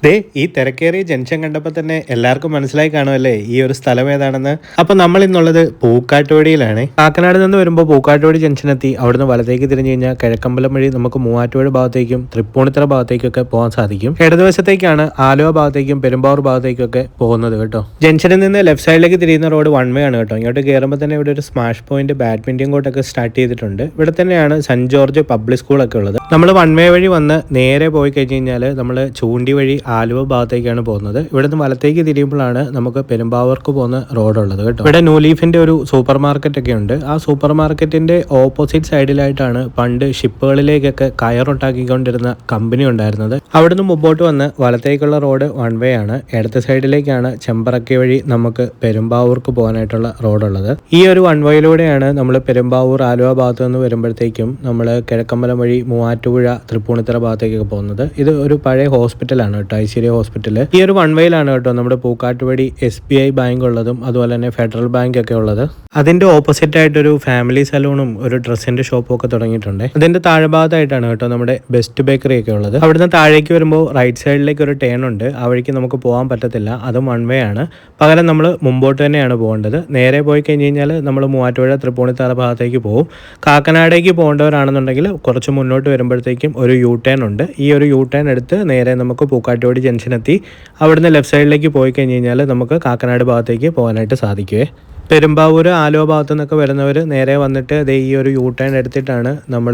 ദേ ഈ തിരക്കേറിയ ജംഗ്ഷൻ കണ്ടപ്പോൾ തന്നെ എല്ലാവർക്കും മനസ്സിലായി കാണുമല്ലേ ഈ ഒരു സ്ഥലം ഏതാണെന്ന്. അപ്പൊ നമ്മൾ ഇന്നുള്ളത് പൂക്കാട്ടുപടിയിലാണ്. കാക്കനാട് നിന്ന് വരുമ്പോൾ പൂക്കാട്ടുപടി ജംഗ്ഷൻ എത്തി അവിടുന്ന് വലത്തേക്ക് തിരിഞ്ഞു കഴിഞ്ഞാൽ കിഴക്കമ്പലം വഴി നമുക്ക് മൂവാറ്റുപുഴ ഭാഗത്തേക്കും തൃപ്പൂണിത്തറ ഭാഗത്തേക്കൊക്കെ പോകാൻ സാധിക്കും. ഇടതുവശത്തേക്കാണ് ആലുവ ഭാഗത്തേക്കും പെരുമ്പാവൂർ ഭാഗത്തേക്കൊക്കെ പോകുന്നത് കേട്ടോ. ജംഗ്ഷനിൽ നിന്ന് ലെഫ്റ്റ് സൈഡിലേക്ക് തിരിയുന്ന റോഡ് വൺ വേ ആണ് കേട്ടോ. ഇങ്ങോട്ട് കയറുമ്പോൾ തന്നെ ഇവിടെ ഒരു സ്മാഷ് പോയിന്റ് ബാഡ്മിന്റൺ കോർട്ടൊക്കെ സ്റ്റാർട്ട് ചെയ്തിട്ടുണ്ട്. ഇവിടെ തന്നെയാണ് സെന്റ് ജോർജ് പബ്ലിക് സ്കൂളൊക്കെ ഉള്ളത്. നമ്മൾ വൺ വേ വഴി വന്ന് നേരെ പോയി കഴിഞ്ഞ് കഴിഞ്ഞാൽ നമ്മൾ ചൂണ്ടി വഴി ആലുവ ഭാഗത്തേക്കാണ് പോകുന്നത്. ഇവിടുന്ന് വലത്തേക്ക് തിരിയുമ്പോഴാണ് നമുക്ക് പെരുമ്പാവൂർക്ക് പോകുന്ന റോഡുള്ളത് കേട്ടോ. ഇവിടെ ന്യൂ ലീഫിന്റെ ഒരു സൂപ്പർ മാർക്കറ്റ് ഒക്കെ ഉണ്ട്. ആ സൂപ്പർ മാർക്കറ്റിന്റെ ഓപ്പോസിറ്റ് സൈഡിലായിട്ടാണ് പണ്ട് ഷിപ്പുകളിലേക്കൊക്കെ കയറുണ്ടാക്കിക്കൊണ്ടിരുന്ന കമ്പനി ഉണ്ടായിരുന്നത്. അവിടുന്ന് മുമ്പോട്ട് വന്ന് വലത്തേക്കുള്ള റോഡ് വൺ വേ ആണ്. ഇടത്തെ സൈഡിലേക്കാണ് ചെമ്പറക്കി വഴി നമുക്ക് പെരുമ്പാവൂർക്ക് പോകാനായിട്ടുള്ള റോഡുള്ളത്. ഈ ഒരു വൺ വേയിലൂടെയാണ് നമ്മൾ പെരുമ്പാവൂർ ആലുവ ഭാഗത്ത് നിന്ന് വരുമ്പോഴത്തേക്കും നമ്മൾ കിഴക്കമ്പലം വഴി മൂവാറ്റുപുഴ തൃപ്പൂണിത്തറ ഭാഗത്തേക്കൊക്കെ പോകുന്നത്. ഇത് ഒരു പഴയ ഹോസ്പിറ്റലാണ് കേട്ടോ, ഐശ്വര്യ ഹോസ്പിറ്റൽ. ഈ ഒരു വൺ വേയിലാണ് കേട്ടോ നമ്മുടെ പൂക്കാട്ടുപടി SBI ബാങ്ക് ഉള്ളതും അതുപോലെ തന്നെ ഫെഡറൽ ബാങ്ക് ഒക്കെ ഉള്ളത്. അതിന്റെ ഓപ്പോസിറ്റ് ആയിട്ടൊരു ഫാമിലി സലൂണും ഒരു ഡ്രസ്സിന്റെ ഷോപ്പും ഒക്കെ തുടങ്ങിയിട്ടുണ്ട്. അതിന്റെ താഴ്ഭാഗത്തായിട്ടാണ് കേട്ടോ നമ്മുടെ ബെസ്റ്റ് ബേക്കറി ഒക്കെ ഉള്ളത്. അവിടുന്ന് താഴേക്ക് വരുമ്പോൾ റൈറ്റ് സൈഡിലേക്ക് ഒരു ടേൺ ഉണ്ട്. ആ വഴിക്ക് നമുക്ക് പോകാൻ പറ്റത്തില്ല, അതും വൺ വേ ആണ്. പകരം നമ്മൾ മുമ്പോട്ട് തന്നെയാണ് പോകേണ്ടത്. നേരെ പോയി കഴിഞ്ഞ് കഴിഞ്ഞാൽ നമ്മൾ മൂവാറ്റുപുഴ തൃപ്പൂണിത്തറ ഭാഗത്തേക്ക് പോകും. കാക്കനാടേക്ക് പോകേണ്ടവരാണെന്നുണ്ടെങ്കിൽ കുറച്ച് മുന്നോട്ട് വരുമ്പോഴത്തേക്കും ഒരു യു ടേൺ ഉണ്ട്. ഈ ഒരു യു ടേൺ എടുത്ത് നേരെ നമുക്ക് പൂക്കാട്ടുപടി ജംഗ്ഷൻ എത്തി അവിടുന്ന് ലെഫ്റ്റ് സൈഡിലേക്ക് പോയി കഴിഞ്ഞ് കഴിഞ്ഞാൽ നമുക്ക് കാക്കനാട് ഭാഗത്തേക്ക് പോകാനായിട്ട് സാധിക്കുവേ. പെരുമ്പാവൂർ ആലുവ ഭാഗത്തു നിന്നൊക്കെ വരുന്നവർ നേരെ വന്നിട്ട് അതേ ഈ ഒരു യു ടേൺ എടുത്തിട്ടാണ് നമ്മൾ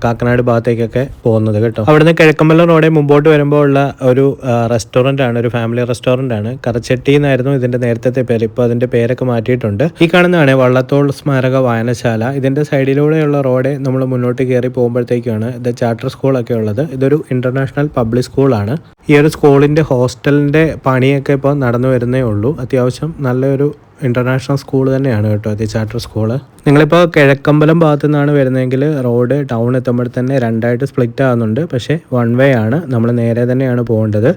കാക്കനാട് ഭാഗത്തേക്കൊക്കെ പോകുന്നത് കേട്ടോ. അവിടുന്ന് കിഴക്കമ്പലം റോഡിൽ മുമ്പോട്ട് വരുമ്പോൾ ഉള്ള ഒരു റെസ്റ്റോറൻ്റ് ആണ്, ഒരു ഫാമിലി റെസ്റ്റോറൻ്റ് ആണ്. കറച്ചട്ടി എന്നായിരുന്നു ഇതിൻ്റെ നേരത്തെ പേര്. ഇപ്പോൾ അതിൻ്റെ പേരൊക്കെ മാറ്റിയിട്ടുണ്ട്. ഈ കാണുന്നതാണ് വള്ളത്തോൾ സ്മാരക വായനശാല. ഇതിൻ്റെ സൈഡിലൂടെയുള്ള റോഡ് നമ്മൾ മുന്നോട്ട് കയറി പോകുമ്പോഴത്തേക്കാണ് ഇത് ചാർട്ടർ സ്കൂളൊക്കെ ഉള്ളത്. ഇതൊരു ഇന്റർനാഷണൽ പബ്ലിക് സ്കൂളാണ്. ഈ ഒരു സ്കൂളിൻ്റെ ഹോസ്റ്റലിൻ്റെ പണിയൊക്കെ ഇപ്പോൾ നടന്നു വരുന്നേ ഉള്ളൂ. അത്യാവശ്യം നല്ലൊരു ഇന്റർനാഷണൽ സ്കൂൾ തന്നെയാണ് കേട്ടോ ഇത് ചാർട്ടർ സ്കൂള്. നിങ്ങളിപ്പോൾ കിഴക്കമ്പലം ഭാഗത്തു നിന്നാണ് വരുന്നതെങ്കിൽ റോഡ് ടൗൺ എത്തുമ്പോൾ തന്നെ രണ്ടായിട്ട് സ്പ്ലിറ്റ് ആകുന്നുണ്ട്. പക്ഷേ വൺ വേ ആണ്, നമ്മൾ നേരെ തന്നെയാണ് പോകേണ്ടത്.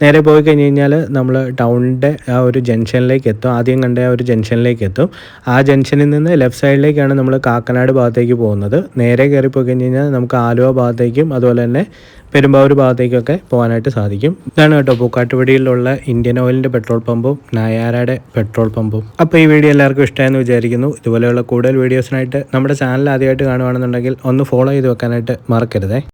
നേരെ പോയി കഴിഞ്ഞ് കഴിഞ്ഞാൽ നമ്മൾ ടൗണിൻ്റെ ആ ഒരു ജംഗ്ഷനിലേക്ക് എത്തും. ആദ്യം കണ്ട ആ ഒരു ജംഗ്ഷനിലേക്ക് എത്തും. ആ ജംഗ്ഷനിൽ നിന്ന് ലെഫ്റ്റ് സൈഡിലേക്കാണ് നമ്മൾ കാക്കനാട് ഭാഗത്തേക്ക് പോകുന്നത്. നേരെ കയറി പോയി കഴിഞ്ഞ് കഴിഞ്ഞാൽ നമുക്ക് ആലുവ ഭാഗത്തേക്കും അതുപോലെ തന്നെ പെരുമ്പാവൂർ ഭാഗത്തേക്കൊക്കെ പോകാനായിട്ട് സാധിക്കും. ഇതാണ് കേട്ടോ പൂക്കാട്ടുപടിയിലുള്ള ഇന്ത്യൻ ഓയിലിൻ്റെ പെട്രോൾ പമ്പും നയാരയുടെ പെട്രോൾ പമ്പും. അപ്പോൾ ഈ വീഡിയോ എല്ലാവർക്കും ഇഷ്ടമായെന്ന് വിചാരിക്കുന്നു. ഇതുപോലെയുള്ള കൂടുതൽ വീഡിയോസിനായിട്ട് നമ്മുടെ ചാനൽ ആദ്യമായിട്ട് കാണുകയാണെന്നുണ്ടെങ്കിൽ ഒന്ന് ഫോളോ ചെയ്ത് വെക്കാനായിട്ട് മറക്കരുതേ.